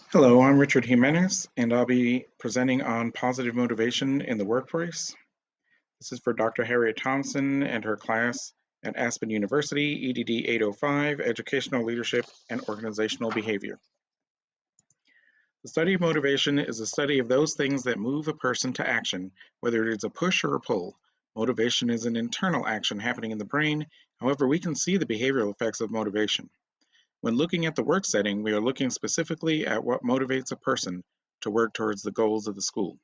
Hello, I'm RJimenez, and I'll be presenting on positive motivation in the workplace. This is for Dr. Harriet Thompson and her class at Aspen University, EDD805, Educational Leadership and Organizational Behavior. The study of motivation is the study of those things that move a person to action, whether it is a push or a pull. Motivation is an internal action happening in the brain. However, we can see the behavioral effects of motivation. When looking at the work setting, we are looking specifically at what motivates a person to work towards the goals of the school.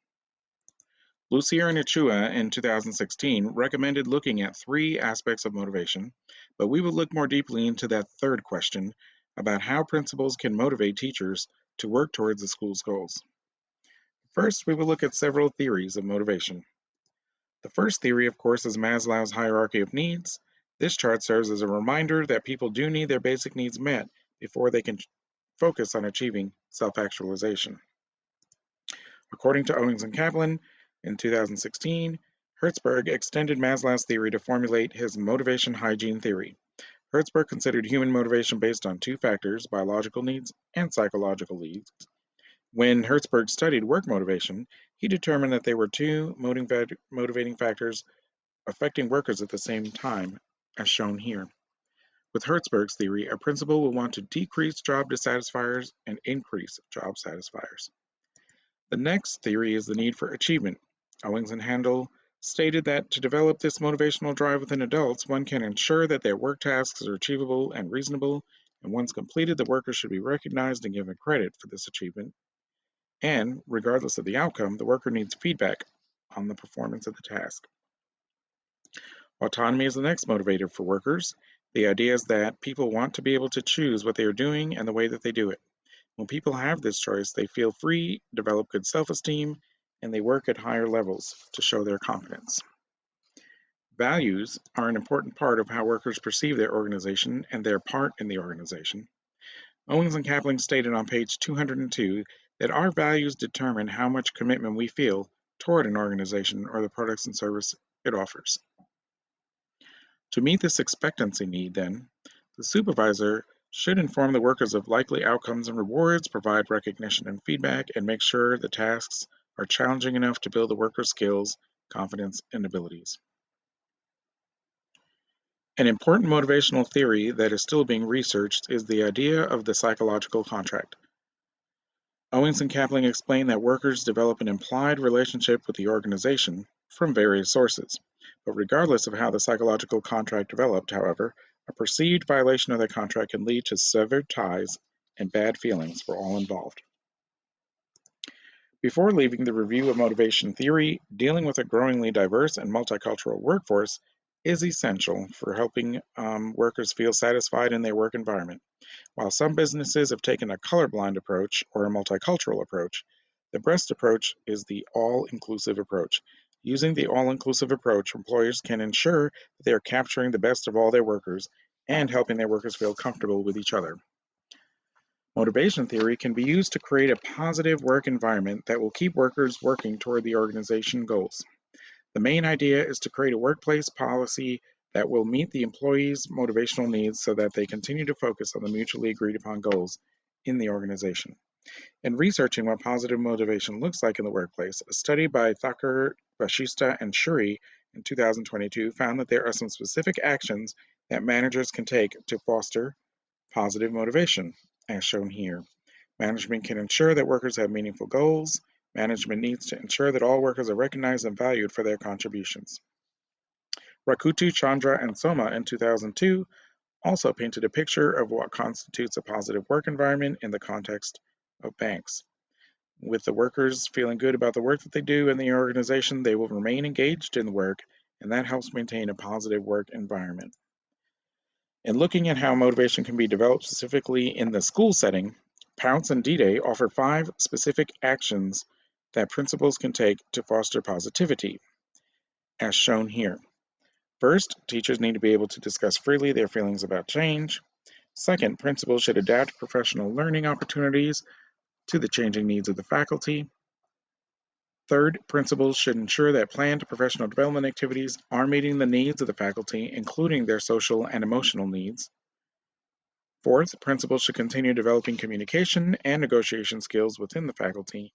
Lucier and Achua in 2016 recommended looking at three aspects of motivation, but we will look more deeply into that third question about how principals can motivate teachers to work towards the school's goals. First, we will look at several theories of motivation. The first theory, of course, is Maslow's hierarchy of needs. This chart serves as a reminder that people do need their basic needs met before they can focus on achieving self-actualization. According to Owings and Kaplan in 2016, Hertzberg extended Maslow's theory to formulate his motivation hygiene theory. Hertzberg considered human motivation based on two factors, biological needs and psychological needs. When Hertzberg studied work motivation, he determined that there were two motivating factors affecting workers at the same time, as shown here. With Hertzberg's theory, a principal will want to decrease job dissatisfiers and increase job satisfiers. The next theory is the need for achievement. Owings and Handel stated that to develop this motivational drive within adults, one can ensure that their work tasks are achievable and reasonable, and once completed, the worker should be recognized and given credit for this achievement. And, regardless of the outcome, the worker needs feedback on the performance of the task. Autonomy is the next motivator for workers. The idea is that people want to be able to choose what they are doing and the way that they do it. When people have this choice, they feel free, develop good self-esteem, and they work at higher levels to show their competence. Values are an important part of how workers perceive their organization and their part in the organization. Owings and Kaplan stated on page 202 that our values determine how much commitment we feel toward an organization or the products and service it offers. To meet this expectancy need, then, the supervisor should inform the workers of likely outcomes and rewards, provide recognition and feedback, and make sure the tasks are challenging enough to build the workers' skills, confidence, and abilities. An important motivational theory that is still being researched is the idea of the psychological contract. Owings and Kaplan explain that workers develop an implied relationship with the organization from various sources. But regardless of how the psychological contract developed, however, a perceived violation of the contract can lead to severed ties and bad feelings for all involved. Before leaving the review of motivation theory, dealing with a growingly diverse and multicultural workforce is essential for helping workers feel satisfied in their work environment. While some businesses have taken a colorblind approach or a multicultural approach, the best approach is the all-inclusive approach. Using the all-inclusive approach, employers can ensure that they are capturing the best of all their workers and helping their workers feel comfortable with each other. Motivation theory can be used to create a positive work environment that will keep workers working toward the organization goals. The main idea is to create a workplace policy that will meet the employees' motivational needs so that they continue to focus on the mutually agreed upon goals in the organization. In researching what positive motivation looks like in the workplace, a study by Thakur, Bashista, and Shuri in 2022 found that there are some specific actions that managers can take to foster positive motivation, as shown here. Management can ensure that workers have meaningful goals. Management needs to ensure that all workers are recognized and valued for their contributions. Rakutu, Chandra, and Soma in 2002 also painted a picture of what constitutes a positive work environment in the context of banks. With the workers feeling good about the work that they do in the organization, they will remain engaged in the work, and that helps maintain a positive work environment. In looking at how motivation can be developed specifically in the school setting, Pounce and Dide offer 5 specific actions that principals can take to foster positivity, as shown here. First, teachers need to be able to discuss freely their feelings about change. Second, principals should adapt professional learning opportunities to the changing needs of the faculty. Third, principals should ensure that planned professional development activities are meeting the needs of the faculty, including their social and emotional needs. Fourth, principals should continue developing communication and negotiation skills within the faculty.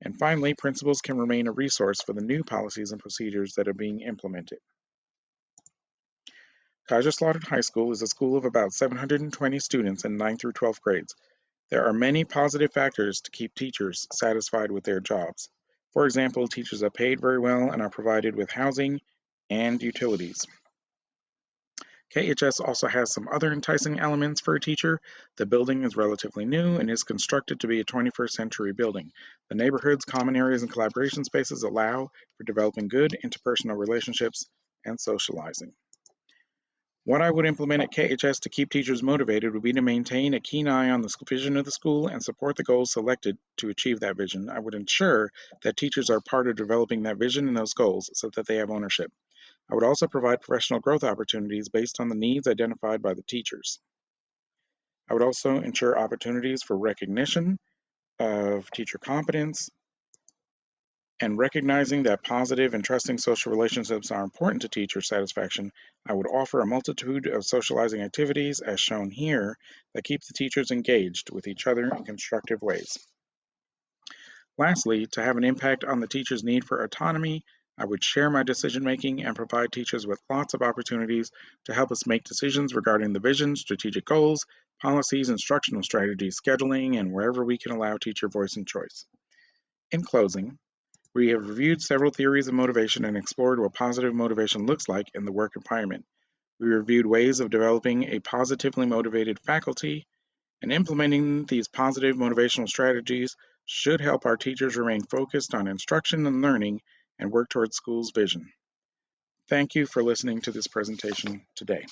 And finally, principals can remain a resource for the new policies and procedures that are being implemented. Kaiser Slaughtered High School is a school of about 720 students in 9th through 12th grades. There are many positive factors to keep teachers satisfied with their jobs. For example, teachers are paid very well and are provided with housing and utilities. KHS also has some other enticing elements for a teacher. The building is relatively new and is constructed to be a 21st century building. The neighborhood's common areas and collaboration spaces allow for developing good interpersonal relationships and socializing. What I would implement at KHS to keep teachers motivated would be to maintain a keen eye on the vision of the school and support the goals selected to achieve that vision. I would ensure that teachers are part of developing that vision and those goals so that they have ownership. I would also provide professional growth opportunities based on the needs identified by the teachers. I would also ensure opportunities for recognition of teacher competence and recognizing that positive and trusting social relationships are important to teacher satisfaction. I would offer a multitude of socializing activities, as shown here, that keep the teachers engaged with each other in constructive ways. Lastly, to have an impact on the teacher's need for autonomy, I would share my decision making and provide teachers with lots of opportunities to help us make decisions regarding the vision, strategic goals, policies, instructional strategies, scheduling, and wherever we can allow teacher voice and choice. In closing, we have reviewed several theories of motivation and explored what positive motivation looks like in the work environment. We reviewed ways of developing a positively motivated faculty, and implementing these positive motivational strategies should help our teachers remain focused on instruction and learning and work towards school's vision. Thank you for listening to this presentation today.